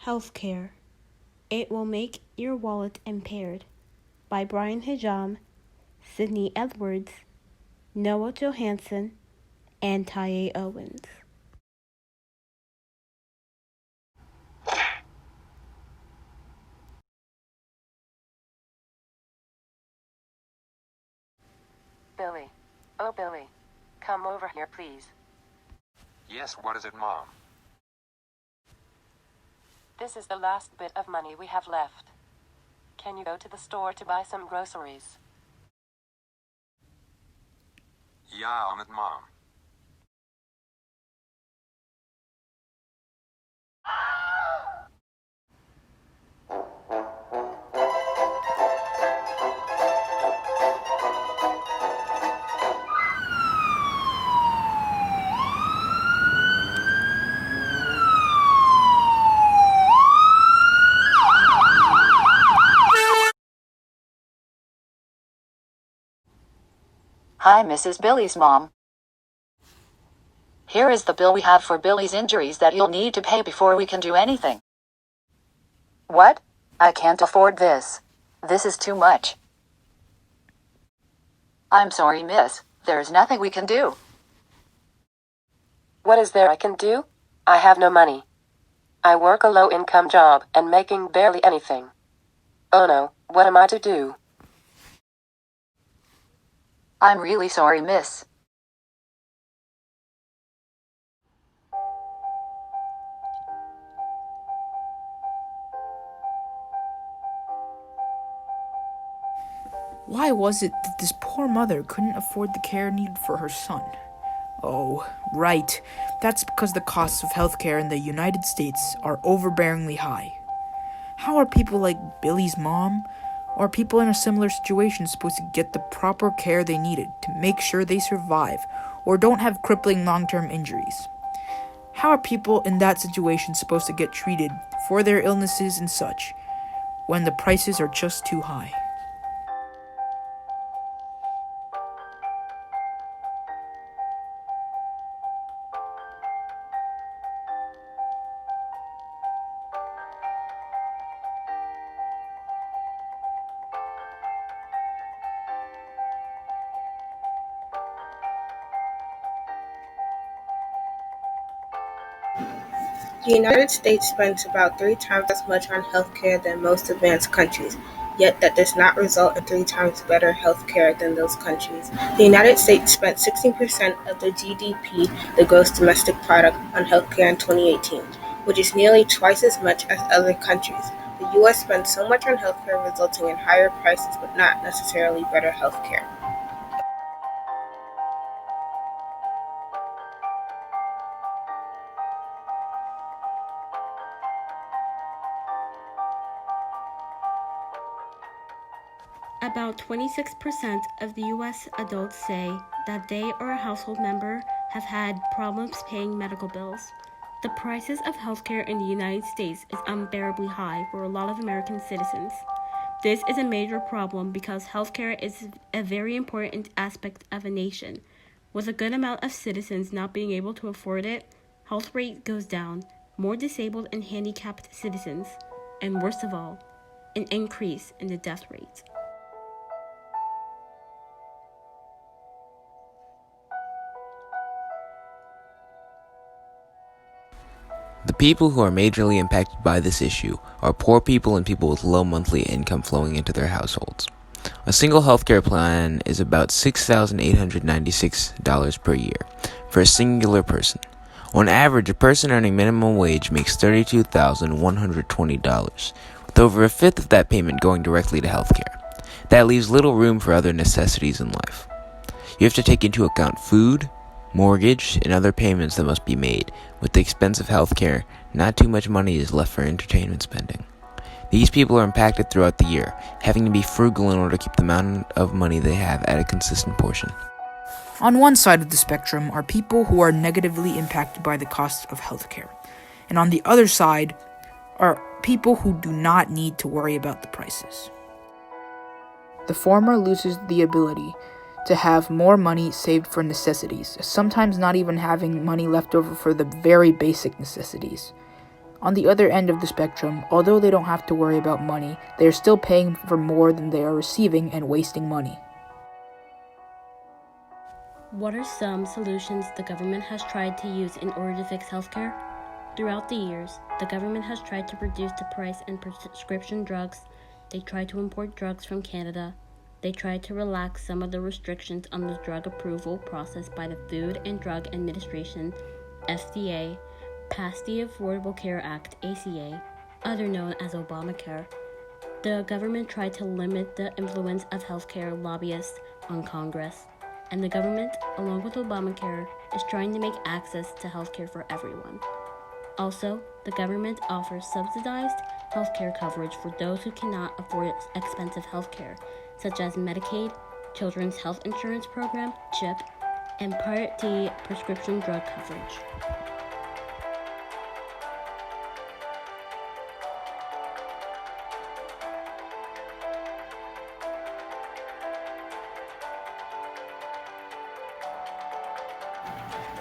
Healthcare. It Will Make Your Wallet Impaired by Brian Hijam, Sydney Edwards, Noah Johansson, and Tye Owens. Billy. Oh, Billy. Come over here, please. Yes, what is it, Mom? This is the last bit of money we have left. Can you go to the store to buy some groceries? Yeah, on it, Mom. Hi, Mrs. Billy's mom. Here is the bill we have for Billy's injuries that you'll need to pay before we can do anything. What? I can't afford this. This is too much. I'm sorry, miss. There's nothing we can do. What is there I can do? I have no money. I work a low-income job and making barely anything. Oh no, what am I to do? I'm really sorry, miss. Why was it that this poor mother couldn't afford the care needed for her son? Oh, right. That's because the costs of healthcare in the United States are overbearingly high. How are people like Billy's mom or people in a similar situation supposed to get the proper care they needed to make sure they survive or don't have crippling long-term injuries? How are people in that situation supposed to get treated for their illnesses and such when the prices are just too high? The United States spends about 3 times as much on healthcare than most advanced countries, yet that does not result in 3 times better healthcare than those countries. The United States spent 16% of the GDP, the gross domestic product, on healthcare in 2018, which is nearly twice as much as other countries. The U.S. spends so much on healthcare, resulting in higher prices but not necessarily better healthcare. About 26% of the U.S. adults say that they or a household member have had problems paying medical bills. The prices of healthcare in the United States is unbearably high for a lot of American citizens. This is a major problem because healthcare is a very important aspect of a nation. With a good amount of citizens not being able to afford it, health rate goes down, more disabled and handicapped citizens, and worst of all, an increase in the death rate. The people who are majorly impacted by this issue are poor people and people with low monthly income flowing into their households. A single healthcare plan is about $6,896 per year for a singular person. On average, a person earning minimum wage makes $32,120, with over a fifth of that payment going directly to healthcare. That leaves little room for other necessities in life. You have to take into account food, mortgage, and other payments that must be made. With the expense of healthcare, not too much money is left for entertainment spending. These people are impacted throughout the year, having to be frugal in order to keep the amount of money they have at a consistent portion. On one side of the spectrum are people who are negatively impacted by the cost of healthcare, and on the other side are people who do not need to worry about the prices. The former loses the ability to have more money saved for necessities, sometimes not even having money left over for the very basic necessities, On the other end of the spectrum, although they don't have to worry about money, they are still paying for more than they are receiving and wasting money. What are some solutions the government has tried to use in order to fix healthcare? Throughout the years, the government has tried to reduce the price in prescription drugs. They tried to import drugs from Canada. They tried to relax some of the restrictions on the drug approval process by the Food and Drug Administration, FDA, passed the Affordable Care Act, ACA, other known as Obamacare. The government tried to limit the influence of healthcare lobbyists on Congress. And the government, along with Obamacare, is trying to make access to healthcare for everyone. Also, the government offers subsidized healthcare coverage for those who cannot afford expensive healthcare, such as Medicaid, Children's Health Insurance Program, CHIP, and Part D prescription drug coverage.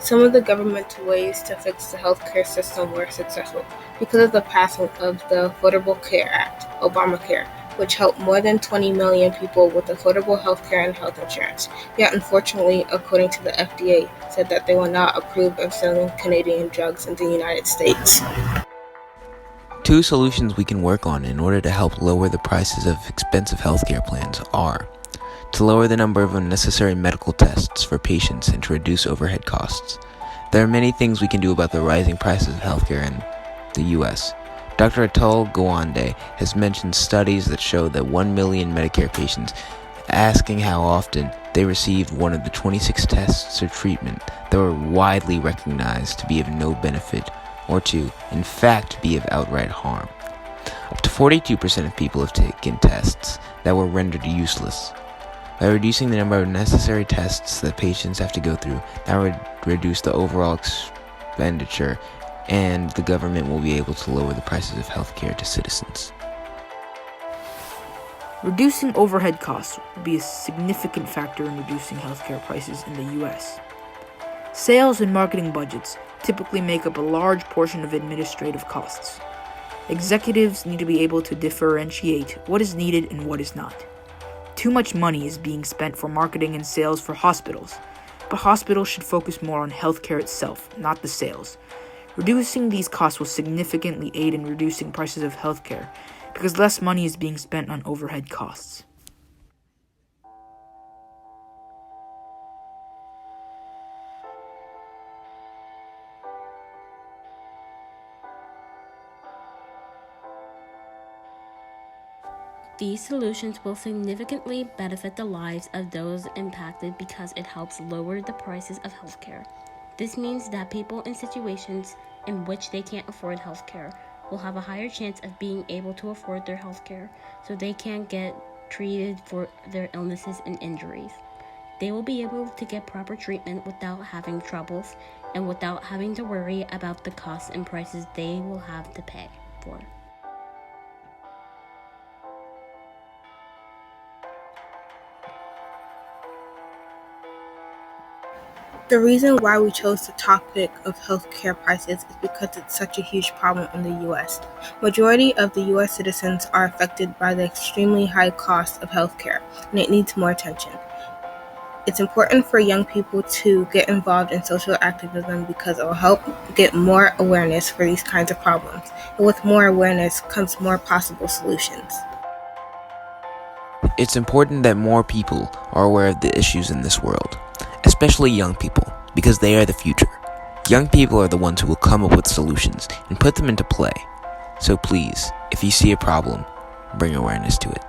Some of the governmental ways to fix the healthcare system were successful because of the passing of the Affordable Care Act, Obamacare, which helped more than 20 million people with affordable healthcare and health insurance. Yet, unfortunately, according to the FDA, said that they will not approve of selling Canadian drugs in the United States. Two solutions we can work on in order to help lower the prices of expensive healthcare plans are to lower the number of unnecessary medical tests for patients and to reduce overhead costs. There are many things we can do about the rising prices of healthcare in the U.S. Dr. Atul Gawande has mentioned studies that show that 1 million Medicare patients asking how often they received one of the 26 tests or treatment that were widely recognized to be of no benefit or to, in fact, be of outright harm. Up to 42% of people have taken tests that were rendered useless. By reducing the number of necessary tests that patients have to go through, that would reduce the overall expenditure, and the government will be able to lower the prices of healthcare to citizens. Reducing overhead costs will be a significant factor in reducing healthcare prices in the U.S. Sales and marketing budgets typically make up a large portion of administrative costs. Executives need to be able to differentiate what is needed and what is not. Too much money is being spent for marketing and sales for hospitals, but hospitals should focus more on healthcare itself, not the sales. Reducing these costs will significantly aid in reducing prices of healthcare because less money is being spent on overhead costs. These solutions will significantly benefit the lives of those impacted because it helps lower the prices of healthcare. This means that people in situations in which they can't afford healthcare will have a higher chance of being able to afford their healthcare so they can get treated for their illnesses and injuries. They will be able to get proper treatment without having troubles and without having to worry about the costs and prices they will have to pay for. The reason why we chose the topic of healthcare prices is because it's such a huge problem in the U.S. Majority of the U.S. citizens are affected by the extremely high cost of healthcare, and it needs more attention. It's important for young people to get involved in social activism because it will help get more awareness for these kinds of problems. And with more awareness comes more possible solutions. It's important that more people are aware of the issues in this world, especially young people, because they are the future. Young people are the ones who will come up with solutions and put them into play. So please, if you see a problem, bring awareness to it.